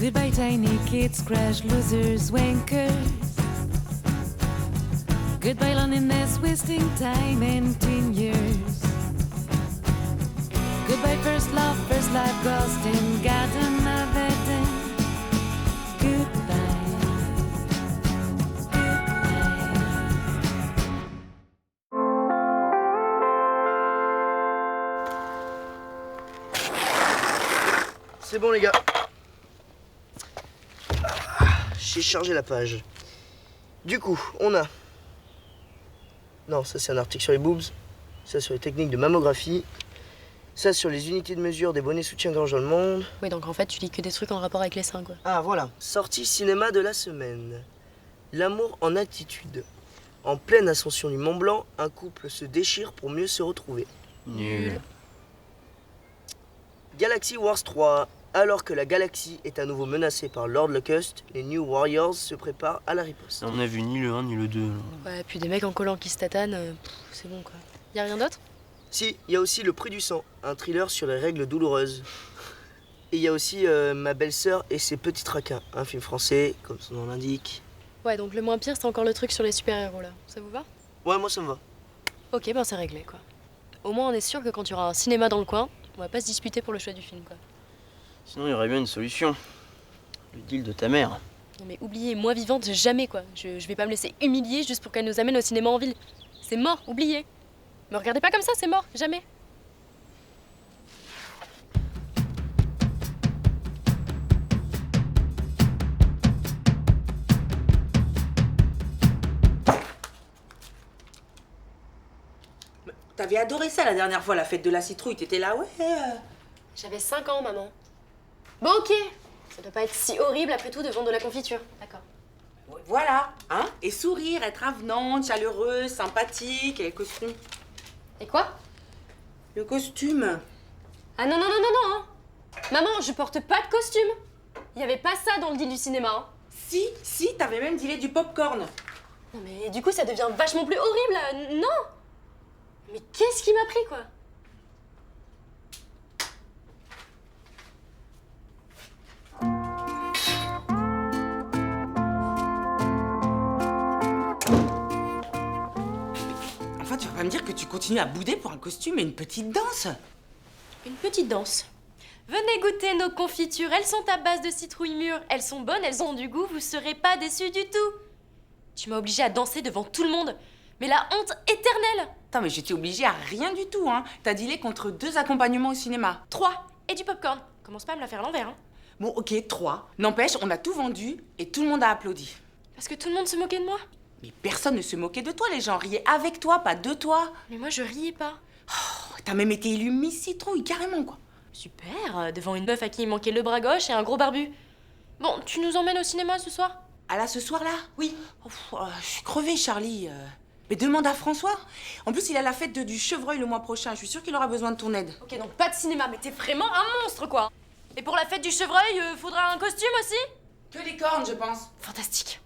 Goodbye tiny kids, crash losers, wankers. Goodbye loneliness, wasting time and 10 years. Goodbye first love, first life, ghosting, got another day. Goodbye. C'est bon les gars. J'ai chargé la page. Du coup, on a... Non, ça c'est un article sur les boobs. Ça sur les techniques de mammographie. Ça sur les unités de mesure des bonnets soutien-gorge dans le monde. Oui, donc en fait, tu lis que des trucs en rapport avec les seins, quoi. Ah voilà, sortie cinéma de la semaine. L'amour en altitude. En pleine ascension du Mont Blanc, un couple se déchire pour mieux se retrouver. Nul. Galaxy Wars 3. Alors que la galaxie est à nouveau menacée par Lord Locust, les New Warriors se préparent à la riposte. On a vu ni le 1 ni le 2. Ouais, puis des mecs en collant qui se tatanent, c'est bon, quoi. Y a rien d'autre? Si, il y a aussi Le Prix du sang, un thriller sur les règles douloureuses. Et il y a aussi Ma belle-sœur et ses petits traquins, un film français, comme son nom l'indique. Ouais, donc le moins pire, c'est encore le truc sur les super-héros, là. Ça vous va? Ouais, moi ça me va. Ok, ben c'est réglé, quoi. Au moins, on est sûr que quand il y aura un cinéma dans le coin, on va pas se disputer pour le choix du film, quoi. Sinon, il y aurait bien une solution. Le deal de ta mère. Non mais oubliez, moi vivante, jamais, quoi. Je vais pas me laisser humilier juste pour qu'elle nous amène au cinéma en ville. C'est mort, oubliez. Me regardez pas comme ça, c'est mort, jamais. T'avais adoré ça la dernière fois, la fête de la citrouille. T'étais là, ouais. J'avais 5 ans, maman. Bon, ok. Ça doit pas être si horrible après tout de vendre de la confiture. D'accord. Ouais, voilà, hein. Et sourire, être avenante, chaleureuse, sympathique, et le costume. Et quoi? Le costume. Ah non, non, non, non, non, hein. Maman, je porte pas de costume. Il y avait pas ça dans le deal du cinéma, hein. Si, t'avais même dealé du popcorn. Non mais du coup, ça devient vachement plus horrible, là. Non. Mais qu'est-ce qui m'a pris, quoi? Enfin, tu vas pas me dire que tu continues à bouder pour un costume et une petite danse. Une petite danse. Venez goûter nos confitures, elles sont à base de citrouilles mûres. Elles sont bonnes, elles ont du goût, vous serez pas déçus du tout. Tu m'as obligée à danser devant tout le monde. Mais la honte éternelle. Attends, mais j'étais obligée à rien du tout, hein. T'as dealé contre 2 accompagnements au cinéma. 3 et du popcorn. Commence pas à me la faire à l'envers, hein. Bon, ok, 3. N'empêche, on a tout vendu et tout le monde a applaudi. Parce que tout le monde se moquait de moi. Mais personne ne se moquait de toi, les gens riaient avec toi, pas de toi. Mais moi, je riais pas. Oh, t'as même été élue Miss Citrouille, carrément, quoi. Super, devant une meuf à qui il manquait le bras gauche et un gros barbu. Bon, tu nous emmènes au cinéma ce soir? Ah là, ce soir-là? Oui. Je suis crevée, Charlie. Mais demande à François. En plus, il a la fête du chevreuil le mois prochain. Je suis sûre qu'il aura besoin de ton aide. Ok, donc pas de cinéma, mais t'es vraiment un monstre, quoi. Et pour la fête du chevreuil, faudra un costume aussi? Que les cornes, je pense. Fantastique.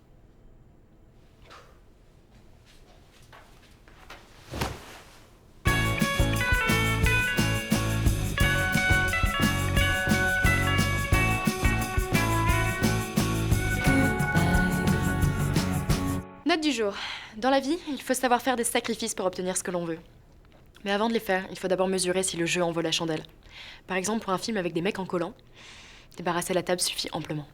Note du jour. Dans la vie, il faut savoir faire des sacrifices pour obtenir ce que l'on veut. Mais avant de les faire, il faut d'abord mesurer si le jeu en vaut la chandelle. Par exemple, pour un film avec des mecs en collant, débarrasser la table suffit amplement.